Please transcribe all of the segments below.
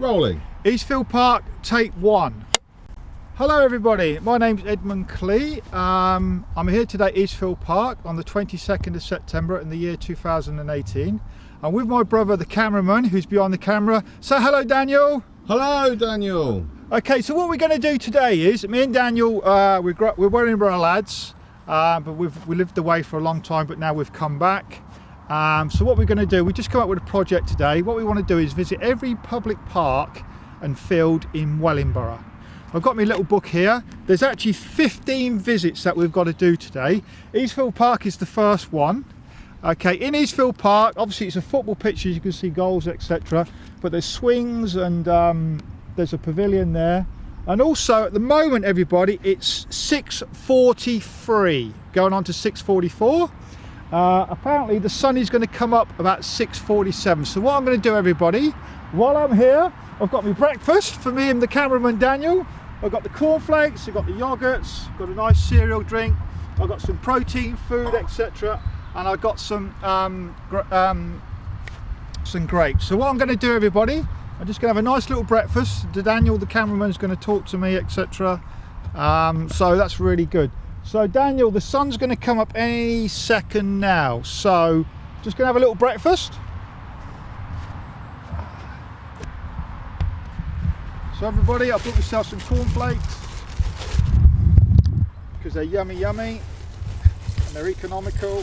Rolling. Eastfield Park, take one. Hello everybody, my name's Edmund Clee. I'm here today at Eastfield Park on the 22nd of September in the year 2018. I'm with my brother, the cameraman, who's behind the camera. Say hello, Daniel. Hello, Daniel. Okay, so what we're going to do today is, me and Daniel, we're Wellingborough lads, but we lived away for a long time, but now we've come back. So what we're going to do, we just come up with a project today. What we want to do is visit every public park and field in Wellingborough. I've got my little book here. There's actually 15 visits that we've got to do today. Eastfield Park is the first one. Okay, in Eastfield Park, obviously it's a football pitch, as you can see, goals, etc. But there's swings and there's a pavilion there. And also at the moment, everybody, it's 6:43, going on to 6:44. Apparently the sun is going to come up about 6:47. So what I'm going to do, everybody, while I'm here, I've got my breakfast for me and the cameraman Daniel. I've got the cornflakes, I've got the yogurts, got a nice cereal drink, I've got some protein food, etc. And I've got some grapes. So what I'm going to do, everybody, I'm just going to have a nice little breakfast. Daniel, the cameraman, is going to talk to me, etc. So that's really good. So Daniel, the sun's going to come up any second now. So just going to have a little breakfast. So everybody, I've brought myself some cornflakes because they're yummy and they're economical.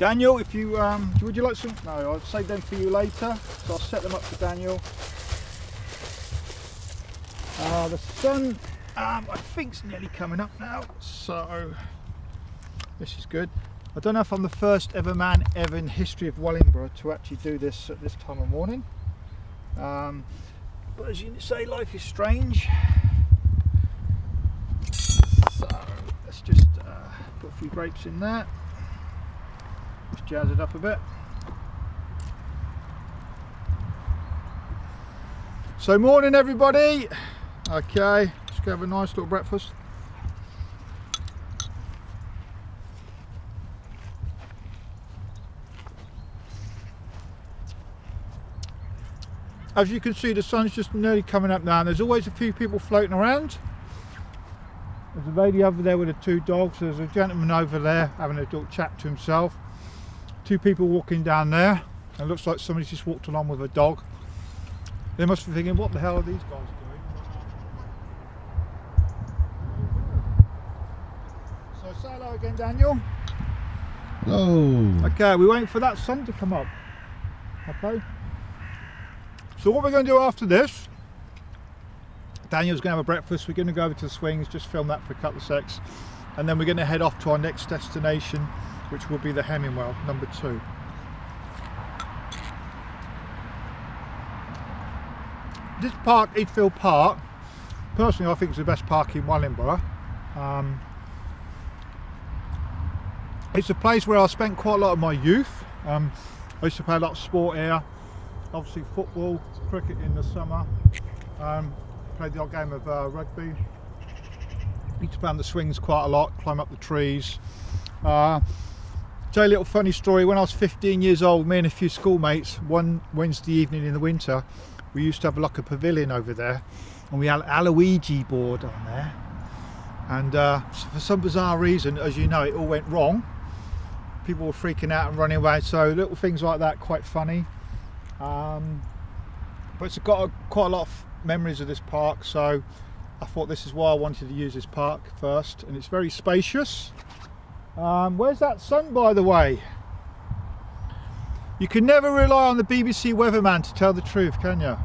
Daniel, if you would you like some? No, I'll save them for you later. So I'll set them up for Daniel. The sun, I think, is nearly coming up now, so this is good. I don't know if I'm the first ever man ever in history of Wellingborough to actually do this at this time of morning. But as you say, life is strange. So let's just put a few grapes in there. Just jazz it up a bit. So morning everybody. Okay, let's go have a nice little breakfast. As you can see, the sun's just nearly coming up now, and there's always a few people floating around. There's a lady over there with her two dogs. There's a gentleman over there having a little chat to himself. Two people walking down there. It looks like somebody's just walked along with a dog. They must be thinking, what the hell are these guys doing? So say hello again, Daniel. Hello. Okay, we're waiting for that sun to come up. Okay. So what we're going to do after this, Daniel's going to have a breakfast, we're going to go over to the swings, just film that for a couple of secs, and then we're going to head off to our next destination, which will be the Hemmingwell, number 2. This park, Eastfield Park, personally I think it's the best park in Wellingborough. It's a place where I spent quite a lot of my youth. I used to play a lot of sport here. Obviously football, cricket in the summer, played the odd game of rugby. Used to play on the swings quite a lot, climb up the trees. Tell you a little funny story. When I was 15 years old, me and a few schoolmates, one Wednesday evening in the winter, we used to have like a pavilion over there, and we had a Ouija board on there. And for some bizarre reason, as you know, it all went wrong. People were freaking out and running away, so little things like that, quite funny. But it's got quite a lot of memories of this park, so I thought this is why I wanted to use this park first, and it's very spacious. Where's that sun, by the way? You can never rely on the BBC weatherman to tell the truth, can you?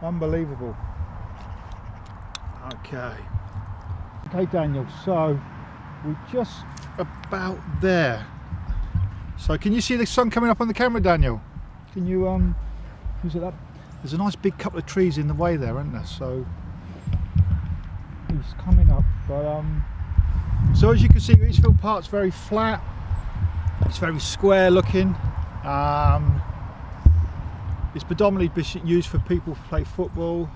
Unbelievable. Okay, Daniel, so we're just about there. So can you see the sun coming up on the camera, Daniel? Can you use it up? There's a nice big couple of trees in the way there, isn't there? So he's coming up. But so as you can see, Eastfield Park's very flat. It's very square looking. It's predominantly used for people who play football.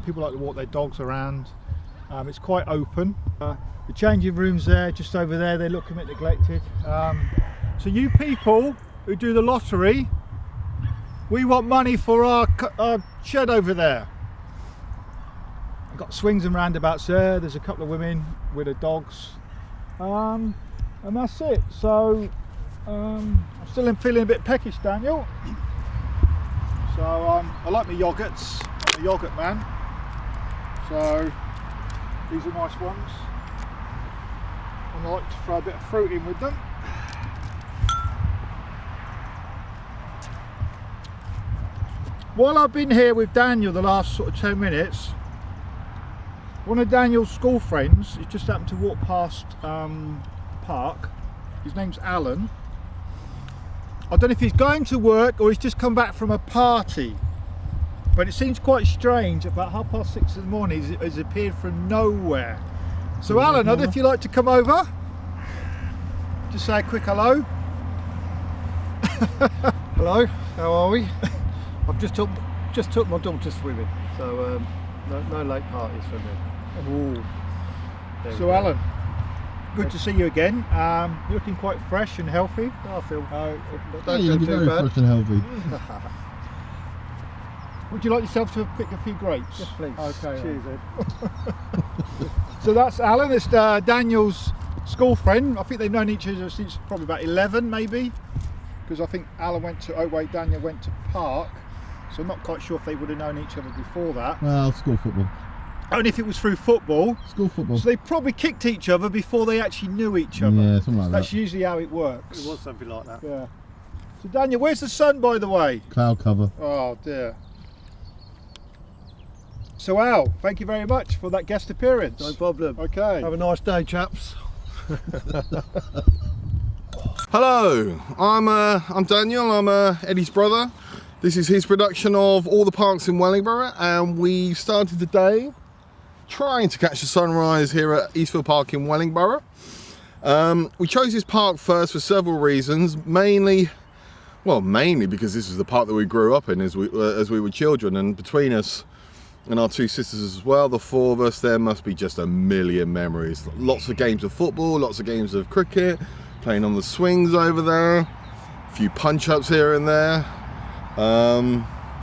People like to walk their dogs around. It's quite open. The changing rooms there, just over there, they look a bit neglected. So you people who do the lottery, We want money for our shed over there. I've got swings and roundabouts there. There's a couple of women with their dogs. And that's it. So I'm still feeling a bit peckish, Daniel. So I like my yogurts. I'm a yogurt man. So these are nice ones. And I like to throw a bit of fruit in with them. While I've been here with Daniel the last sort of 10 minutes, one of Daniel's school friends, he just happened to walk past park. His name's Alan. I don't know if he's going to work or he's just come back from a party, but it seems quite strange. About 6:30 in the morning, he's appeared from nowhere. So Alan, I don't know if you'd like to come over, just say a quick hello. Hello, how are we? I've just took my daughter swimming, so no late parties for me. Ooh. So Alan, good to see you again. You're looking quite fresh and healthy. I feel. Yeah, you're looking very fresh and healthy. Would you like yourself to pick a few grapes? Yes, please. Okay. Cheers, Ed. So that's Alan. It's Daniel's school friend. I think they've known each other since probably about 11, maybe, because I think Alan went to Daniel went to Park. So I'm not quite sure if they would have known each other before that. Well, school football. Only if it was through football. School football. So they probably kicked each other before they actually knew each other. Yeah, something like that. That's usually how it works. It was something like that. Yeah. So Daniel, where's the sun, by the way? Cloud cover. Oh dear. So Al, thank you very much for that guest appearance. No problem. Okay. Have a nice day, chaps. Hello, I'm Daniel. I'm Eddie's brother. This is his production of all the parks in Wellingborough, and we started the day trying to catch the sunrise here at Eastfield Park in Wellingborough. We chose this park first for several reasons, mainly because this is the park that we grew up in as we were children, and between us and our two sisters as well, the four of us, there must be just a million memories. Lots of games of football, lots of games of cricket, playing on the swings over there, a few punch-ups here and there.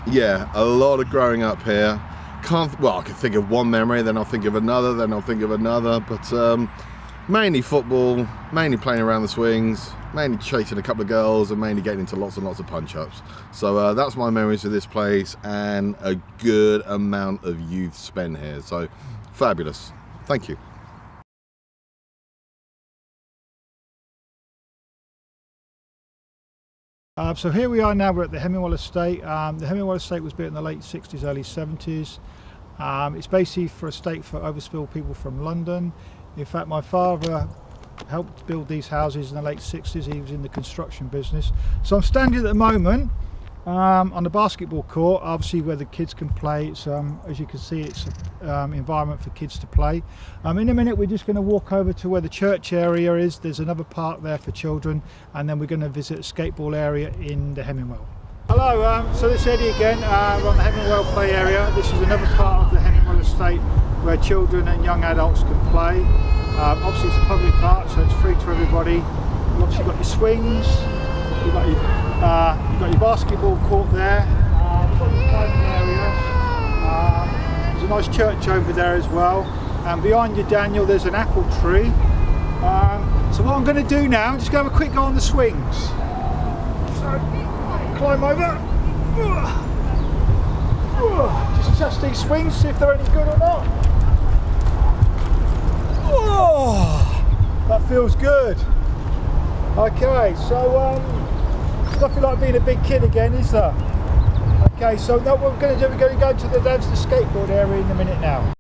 Yeah, a lot of growing up here. I can think of one memory, then I'll think of another, then I'll think of another, but mainly football, mainly playing around the swings, mainly chasing a couple of girls, and mainly getting into lots and lots of punch-ups. So that's my memories of this place, and a good amount of youth spent here. So fabulous. Thank you. So here we are now, we're at the Hemingwell Estate. The Hemingwell Estate was built in the late 60s, early 70s. It's basically for estate for overspill people from London. In fact, my father helped build these houses in the late 60s. He was in the construction business. So I'm standing at the moment on the basketball court, obviously where the kids can play. It's as you can see, it's an environment for kids to play. In a minute we're just going to walk over to where the church area is. There's another park there for children, and then we're going to visit a skateball area in the Hemingwell. Hello, so this is Eddie again. We're on the Hemingwell play area. This is another part of the Hemingwell Estate where children and young adults can play. Obviously it's a public park, so it's free to everybody. You've obviously got your swings, you've got your basketball court there, you've got your climbing area. There's a nice church over there as well, and behind you, Daniel, there's an apple tree. So what I'm going to do now, I'm just going to have a quick go on the swings. So climb over, just test these swings, see if they're any good or not. Oh, that feels good. Okay, so nothing like being a big kid again, is there? Okay, so now what we're going to do, we're going to go to the skateboard area in a minute now.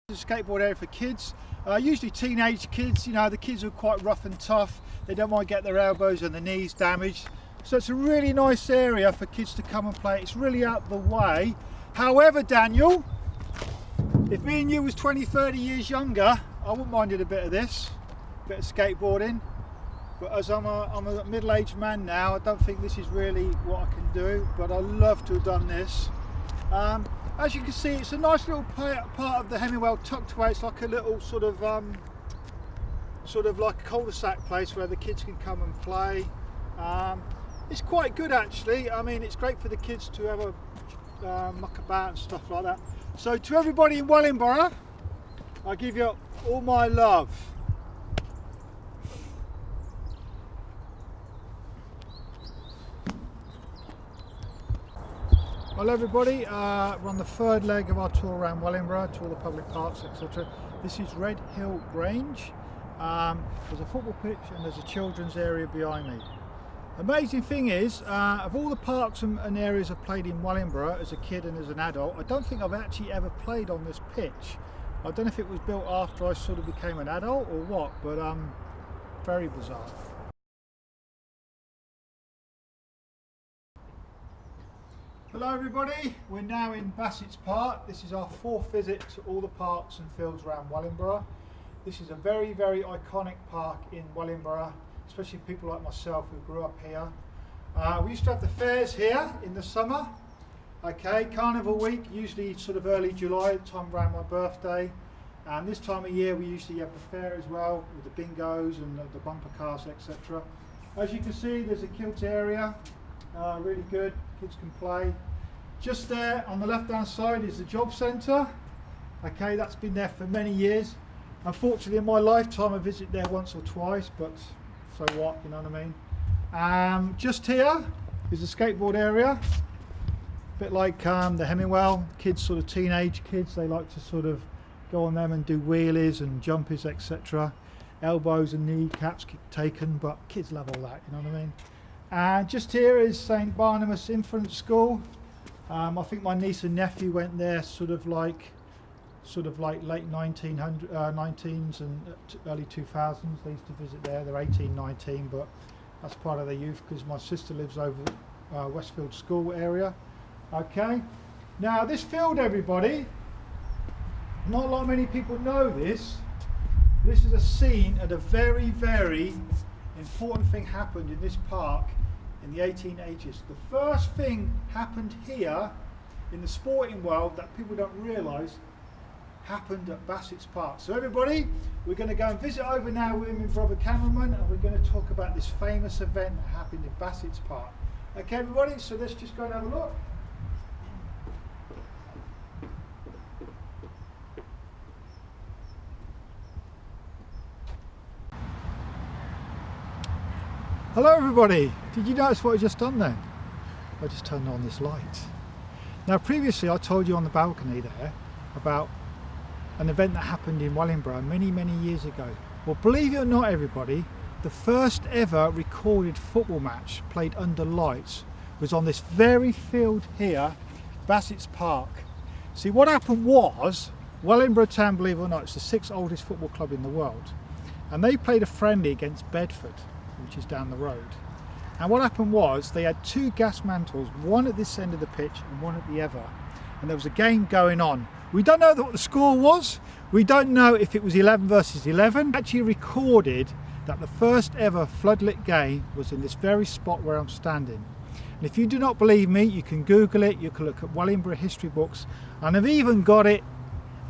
The skateboard area for kids, usually teenage kids. You know, the kids are quite rough and tough. They don't want to get their elbows and their knees damaged. So it's a really nice area for kids to come and play. It's really out the way. However, Daniel, if me and you was 20, 30 years younger, I wouldn't mind a bit of this, a bit of skateboarding. But as I'm a middle-aged man now, I don't think this is really what I can do, but I'd love to have done this. As you can see, it's a nice little part of the Hemingwell tucked away. It's like a little sort of like a cul-de-sac place where the kids can come and play. It's quite good actually. I mean, it's great for the kids to have a muck about and stuff like that. So to everybody in Wellingborough, I give you all my love. Hello everybody, we're on the third leg of our tour around Wellingborough to all the public parks, etc. This is Red Hill Grange. There's a football pitch and there's a children's area behind me. Amazing thing is, of all the parks and areas I've played in Wellingborough as a kid and as an adult, I don't think I've actually ever played on this pitch. I don't know if it was built after I sort of became an adult or what, but very bizarre. Hello everybody, we're now in Bassett's Park. This is our fourth visit to all the parks and fields around Wellingborough. This is a very, very iconic park in Wellingborough, especially people like myself who grew up here. We used to have the fairs here in the summer. Okay, Carnival Week, usually sort of early July, time around my birthday. And this time of year we usually have the fair as well, with the bingos and the bumper cars, etc. As you can see, there's a kilt area. Really good, kids can play. Just there on the left hand side is the job centre. Okay, that's been there for many years. Unfortunately in my lifetime I visited there once or twice, but so what, you know what I mean. Just here is the skateboard area. A bit like the Hemingwell, kids, sort of teenage kids, they like to sort of go on them and do wheelies and jumpies, etc. Elbows and kneecaps taken, but kids love all that, you know what I mean. And just here is St Barnabas Infant School. I think my niece and nephew went there sort of like late 19s and early 2000s. They used to visit there. They're 18, 19, but that's part of their youth because my sister lives over Westfield School area. Okay, now this field, everybody, not a lot many people know this. This is a scene at a very, very important thing happened in this park in the 1880s. The first thing happened here in the sporting world that people don't realise happened at Bassett's Park. So everybody, we're going to go and visit over now with my brother cameraman, and we're going to talk about this famous event that happened in Bassett's Park. Okay everybody, so let's just go and have a look. Hello everybody, did you notice what I just done then? I just turned on this light. Now previously I told you on the balcony there about an event that happened in Wellingborough many years ago. Well, believe it or not everybody, the first ever recorded football match played under lights was on this very field here, Bassett's Park. See, what happened was, Wellingborough Town, believe it or not, it's the 6th oldest football club in the world, and they played a friendly against Bedford, which is down the road. And what happened was they had two gas mantles, one at this end of the pitch and one at the other, and there was a game going on. We don't know what the score was, we don't know if it was 11 versus 11. Actually recorded that the first ever floodlit game was in this very spot where I'm standing. And if you do not believe me, you can Google it, you can look at Wellingborough history books, and I've even got it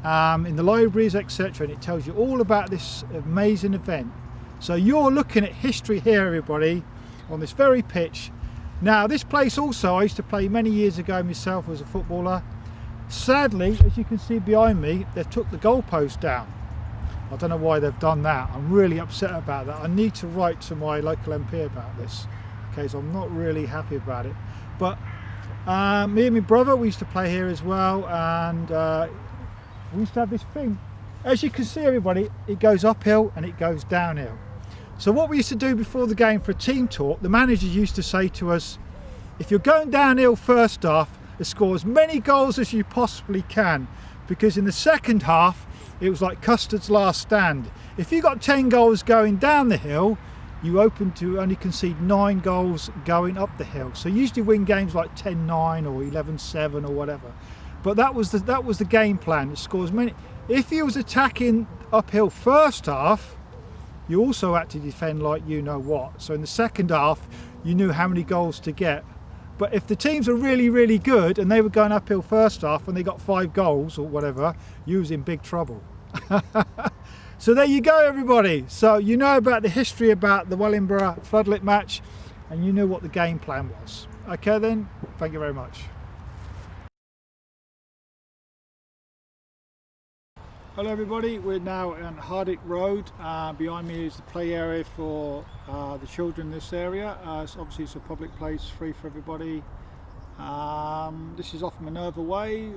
in the libraries, etc., and it tells you all about this amazing event. So you're looking at history here everybody, on this very pitch. Now this place also I used to play many years ago myself as a footballer. Sadly, as you can see behind me, they've took the goalpost down. I don't know why they've done that. I'm really upset about that. I need to write to my local MP about this, okay, so I'm not really happy about it. But me and my brother, we used to play here as well, and we used to have this thing. As you can see everybody, it goes uphill and it goes downhill. So what we used to do before the game for a team talk, the manager used to say to us, if you're going downhill first half, score as many goals as you possibly can, because in the second half it was like Custard's last stand. If you got 10 goals going down the hill, you open to only concede 9 goals going up the hill. So you usually win games like 10-9 or 11-7 or whatever. But that was the game plan. It scores many. If you was attacking uphill first half, you also had to defend like you know what. So in the second half, you knew how many goals to get. But if the teams are really good and they were going uphill first half and they got 5 goals or whatever, you was in big trouble. So there you go everybody. So you know about the history about the Wellingborough floodlit match. and you knew what the game plan was. Okay then, thank you very much. Hello everybody, we're now on Hardick Road. Behind me is the play area for the children in this area. Obviously it's a public place, free for everybody. This is off Minerva Way,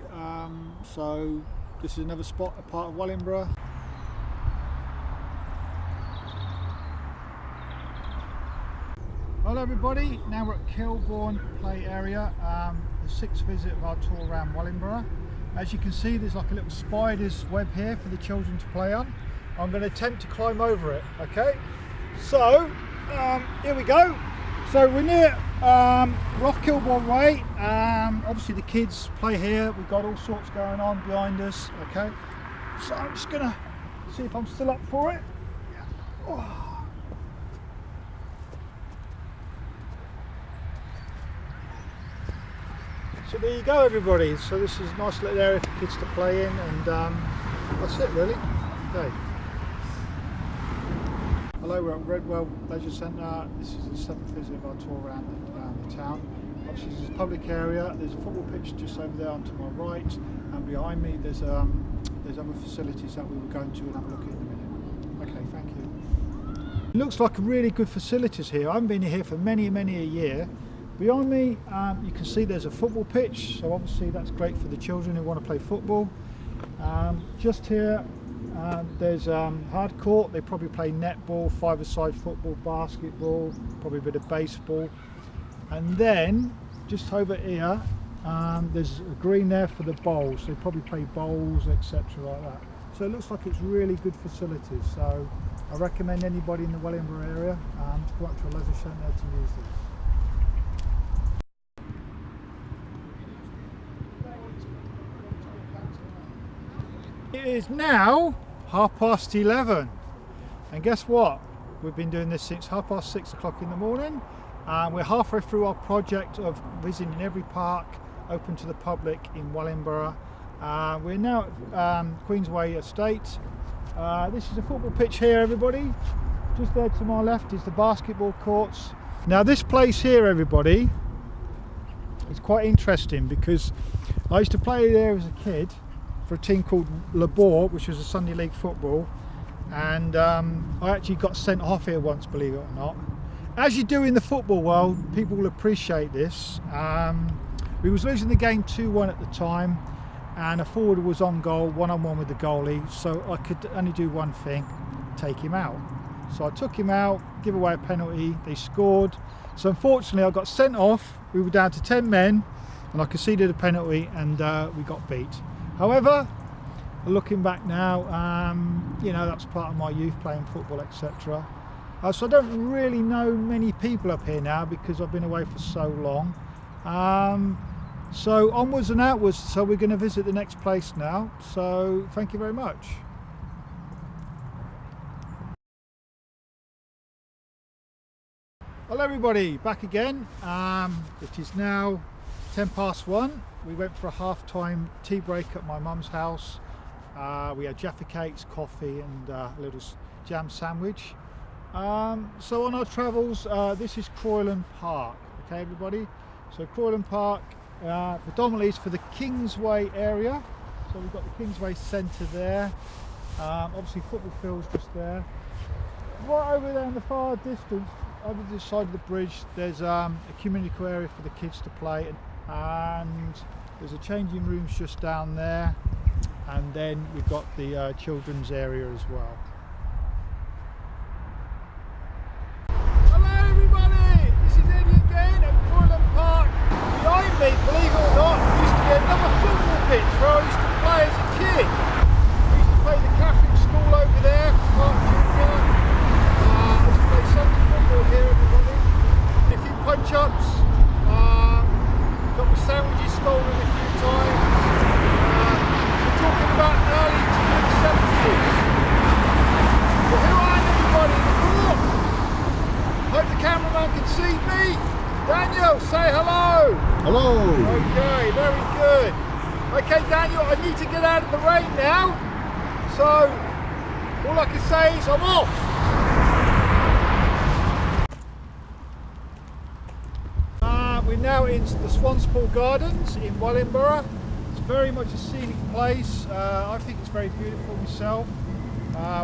so this is another spot, a part of Wellingborough. Hello everybody, now we're at Kilbourne Play Area, the 6th visit of our tour around Wellingborough. As you can see, there's like a little spider's web here for the children to play on. I'm going to attempt to climb over it, okay? So, here we go. So we're near, we're off Kilbourne Way. Obviously the kids play here. We've got all sorts going on behind us, okay? So I'm just going to see if I'm still up for it. Oh. So there you go everybody, so this is a nice little area for kids to play in, and that's it really. Okay. Hello, we're at Redwell Leisure Centre. This is the 7th visit of our tour around the town. Obviously this is a public area, there's a football pitch just over there onto my right, and behind me there's other facilities that we were going to and have a look at in a minute. Okay, thank you. It looks like really good facilities here. I haven't been here for many a year. Behind me you can see there's a football pitch, so obviously that's great for the children who want to play football. Just here there's hard court. They probably play netball, five-a-side football, basketball, probably a bit of baseball. And then just over here there's a green there for the bowls. They probably play bowls, etc. like that. So it looks like it's really good facilities, so I recommend anybody in the Wellingborough area to go up to a leisure centre to use this. It is now 11:30, and guess what? We've been doing this since 6:30 o'clock in the morning. We're halfway through our project of visiting every park open to the public in Wellingborough. We're now at Queensway Estate. This is a football pitch here everybody. Just there to my left is the basketball courts. Now this place here everybody is quite interesting because I used to play there as a kid for a team called Labor, which was a Sunday League football, and I actually got sent off here once, believe it or not. As you do in the football world, people will appreciate this. We was losing the game 2-1 at the time, and a forward was on goal, one-on-one with the goalie, so I could only do one thing, take him out. So I took him out, give away a penalty, they scored. So unfortunately I got sent off, we were down to 10 men, and I conceded a penalty, and we got beat. However, looking back now, you know, that's part of my youth, playing football, etc. So I don't really know many people up here now because I've been away for so long. So onwards and outwards, so we're going to visit the next place now. So thank you very much. Hello everybody, back again. It is now 1:10. We went for a half-time tea break at my mum's house. We had Jaffa cakes, coffee, and a little jam sandwich. So on our travels, this is Croyland Park. Okay, everybody. So Croyland Park predominantly is for the Kingsway area. So we've got the Kingsway Centre there. Obviously, football field's just there. Right over there in the far distance, over this side of the bridge, there's a community area for the kids to play. And there's a changing rooms just down there, and then we've got the children's area as well. Hello everybody, this is Eddie again at Croyland Park. Behind me, believe it or not, used to be another football pitch where I used to play as a kid. We used to play the Catholic school over there, Park Junior. I used to play Sunday football here everybody. A few punch-ups. Got my sandwiches stolen a few times. We're talking about early to mid 70s. Well, who are everybody in the court? Hope the cameraman can see me. Daniel, say hello. Hello. Okay, very good. Okay, Daniel, I need to get out of the rain now. So, all I can say is I'm off. We're now in the Swanspool Gardens in Wellingborough. It's very much a scenic place. I think it's very beautiful myself.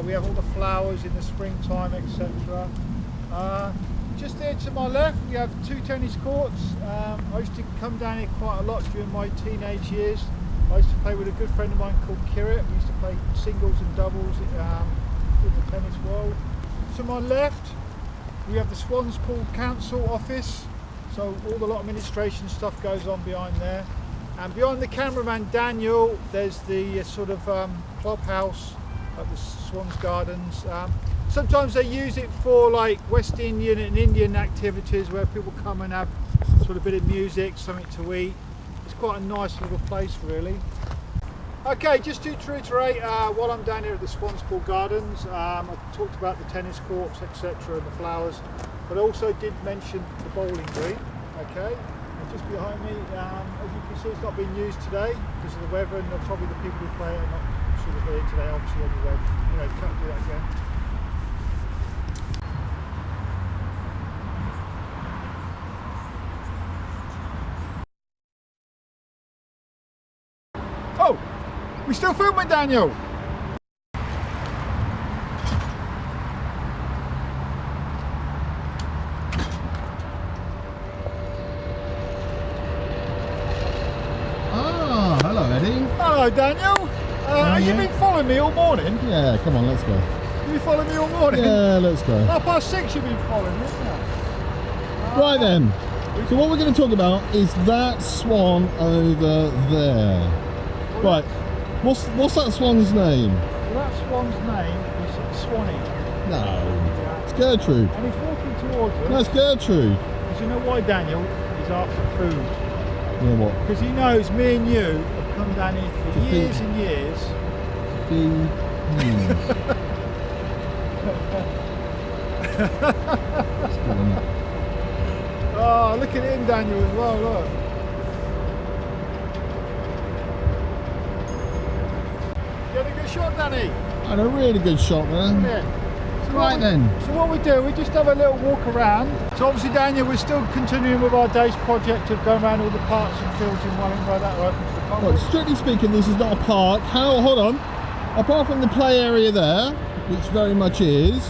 We have all the flowers in the springtime, etc. Just there to my left, we have 2 tennis courts. I used to come down here quite a lot during my teenage years. I used to play with a good friend of mine called Kirit. We used to play singles and doubles in the tennis world. To my left, we have the Swanspool Council office. So all the lot of administration stuff goes on behind there. And behind the cameraman Daniel, there's the sort of clubhouse at the Swans Gardens. Sometimes they use it for like West Indian and Indian activities where people come and have sort of bit of music, something to eat. It's quite a nice little place really. Okay, just to reiterate, while I'm down here at the Swanspool Gardens, I talked about the tennis courts, etc. and the flowers, but I also did mention the bowling green, okay? And just behind me, as you can see, it's not being used today because of the weather and probably the people who play it are not sort of here today, obviously, anyway. You can't do that again. Oh, we still filming, Daniel? Ah, hello Eddie. Hello, Daniel. Have you been following me all morning? Yeah, come on, let's go. You been following me all morning? Yeah, let's go. 6:30 you've been following me, isn't it? Right then. So what we're going to talk about is that swan over there. Right. What's that swan's name? Well, that swan's name is Swanee. No. It's Gertrude. And he's walking towards us. No, it's Gertrude. Because you know why, Daniel? He's after food. Yeah, what? Because he knows me and you have come down here for years and years. Oh, look at him, Daniel, as well, look. Get a good shot, Danny. And a really good shot there. Yeah. So Right then. So what we do, we just have a little walk around. So obviously, Daniel, we're still continuing with our day's project of going around all the parks and fields in Wellingborough that are open to the public. Well, strictly speaking, this is not a park. Hold on. Apart from the play area there, which very much is.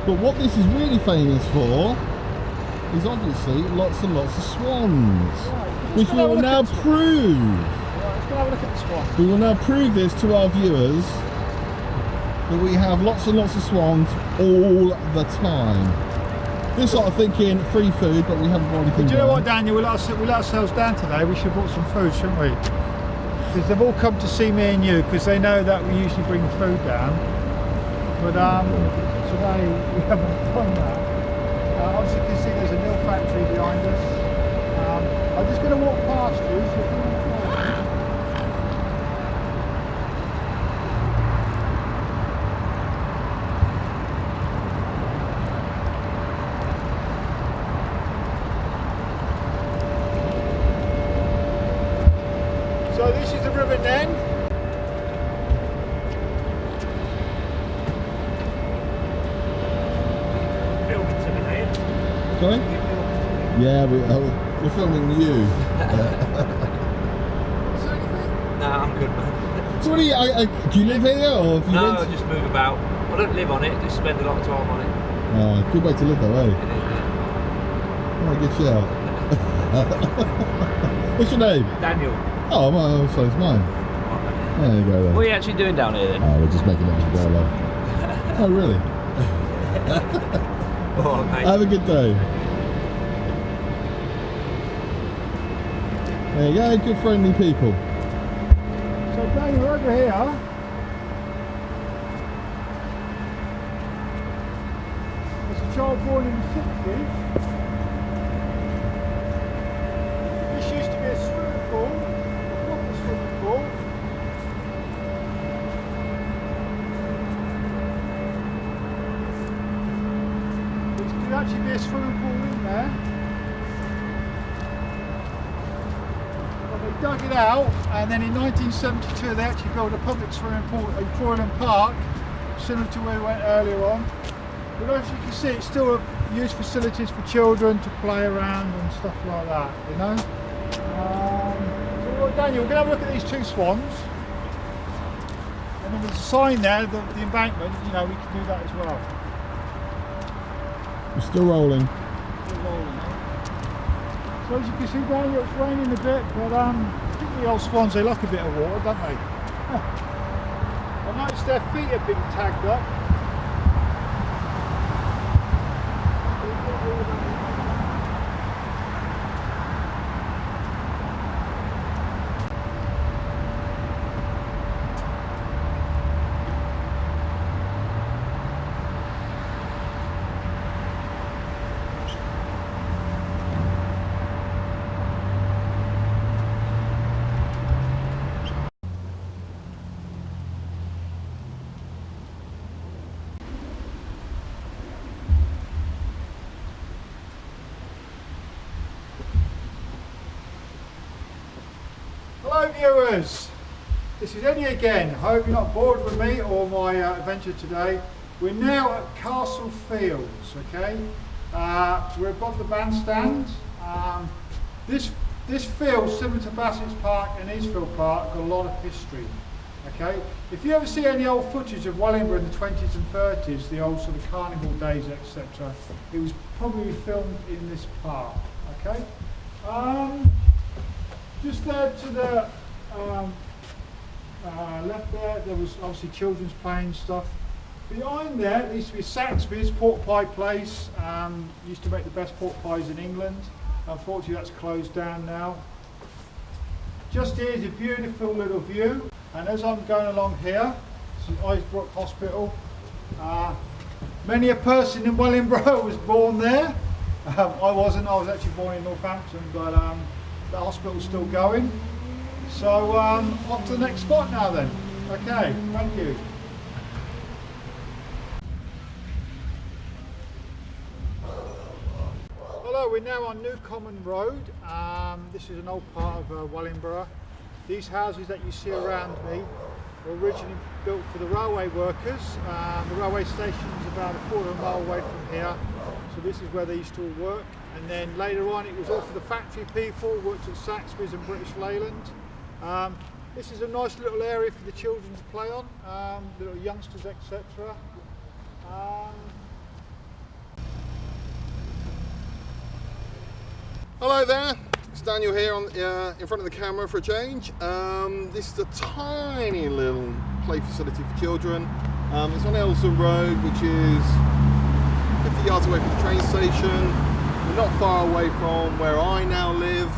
But what this is really famous for is obviously lots and lots of swans, which we will now prove. Let's go have a look at the swan. We will now prove this to our viewers that we have lots and lots of swans all the time. This sort of thinking free food, but we haven't got anything. Do you know down. what, Daniel? We let ourselves down today. We should have bought some food, shouldn't we? Because they've all come to see me and you because they know that we usually bring food down. But today we haven't done that. Obviously, you can see there's a nil factory behind us. I'm just going to walk past you. So if you want to follow me. So this is the River Nen. Sorry? Yeah, we're filming you. Nah, I'm good, man. So what do you live here, or have you No, went I just move about. I don't live on it, just spend a lot of time on it. Good way to live though, eh? It is, yeah. Oh, good shout. What's your name? Daniel, Oh, well, so it's mine. There you go then. what are you actually doing down here then? Oh, we're just making it as well, love. Oh, really? Oh, mate. Have a good day. There you go, good friendly people. So Daniel, over here. There's a child born in the 60s. This used to be a swimming pool, a proper swimming pool. There could actually be a swimming pool in there. But they dug it out, and then in 1972 they actually built a public swimming pool in Croydon Park, similar to where we went earlier on. But as you can see, it's still used facilities for children to play around and stuff like that, you know. So Daniel, we're going to have a look at these two swans. And then there's a sign there, the embankment, you know, we can do that as well. We're still rolling. Still rolling, eh? So as you can see, Daniel, it's raining a bit, but the old swans, they like a bit of water, don't they? I noticed their feet have been tagged up. Hello viewers, this is Eddie again. I hope you're not bored with me or my adventure today. We're now at Castle Fields, okay? We're above the bandstand. This field, similar to Bassett's Park and Eastfield Park, got a lot of history, okay? If you ever see any old footage of Wellingborough in the 20s and 30s, the old sort of carnival days, etc., it was probably filmed in this park, okay? Just there to the left there was obviously children's playing stuff. Behind there used to be Saxby's pork pie place. Used to make the best pork pies in England. Unfortunately that's closed down now. Just here is a beautiful little view, and as I'm going along here, this is Icebrook Hospital. Many a person in Wellingborough was born there. I wasn't, I was actually born in Northampton, but the hospital's still going. So off to the next spot now then. Okay, thank you. Hello, we're now on New Common Road. This is an old part of Wellingborough. These houses that you see around me were originally built for the railway workers. The railway station is about a quarter of a mile away from here. So this is where they used to all work. And then later on it was all for the factory people, worked at Saxby's and British Leyland. This is a nice little area for the children to play on, little youngsters, etc. Hello there, it's Daniel here in front of the camera for a change. This is a tiny little play facility for children. It's on Elston Road, which is 50 yards away from the train station. We're not far away from where I now live.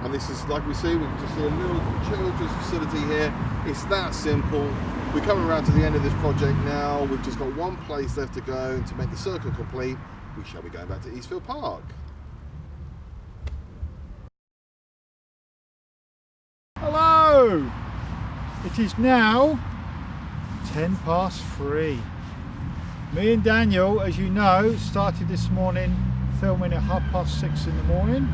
And this is, like we see, we can just see a little children's facility here. It's that simple. We're coming around to the end of this project now. We've just got one place left to go, and to make the circle complete, we shall be going back to Eastfield Park. Hello! It is now 3:10. Me and Daniel, as you know, started this morning filming at 6:30 in the morning,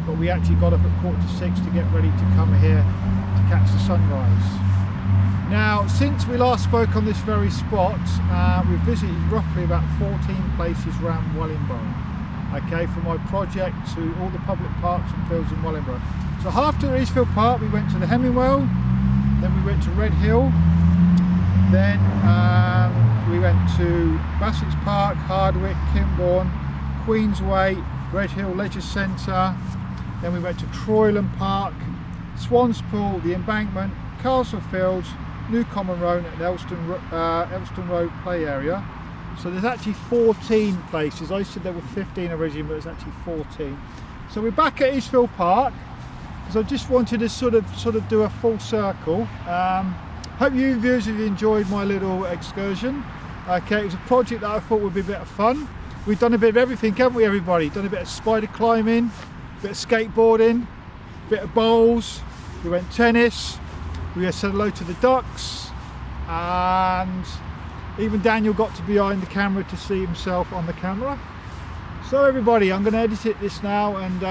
but we actually got up at 5:45 to get ready to come here to catch the sunrise. Now, since we last spoke on this very spot, we've visited roughly about 14 places around Wellingborough, okay, from my project to all the public parks and fields in Wellingborough. So after Eastfield Park, we went to the Hemingwell, then we went to Red Hill, then we went to Bassett's Park, Hardwick, Kimbourne, Queensway, Red Hill Leisure Centre, then we went to Troyland Park, Swans Pool, the Embankment, Castle Fields, New Common Road and Elston Road play area. So there's actually 14 places. I said there were 15 originally, but it's actually 14. So we're back at Eastfield Park, because I just wanted to sort of do a full circle. Hope you viewers have enjoyed my little excursion. Okay, it was a project that I thought would be a bit of fun. We've done a bit of everything, haven't we, everybody? Done a bit of spider climbing, a bit of skateboarding, a bit of bowls, we went tennis, we said hello to the ducks, and even Daniel got to behind the camera to see himself on the camera. So everybody, I'm going to edit this now and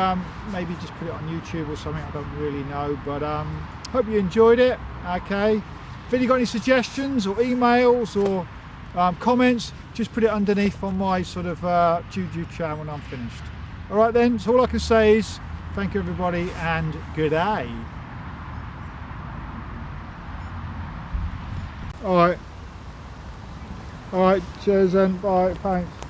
maybe just put it on YouTube or something, I don't really know, but hope you enjoyed it. Okay, if you got any suggestions or emails or Comments, just put it underneath on my sort of YouTube channel when I'm finished. All right then, so all I can say is thank you everybody and good day. All right, cheers and bye, thanks.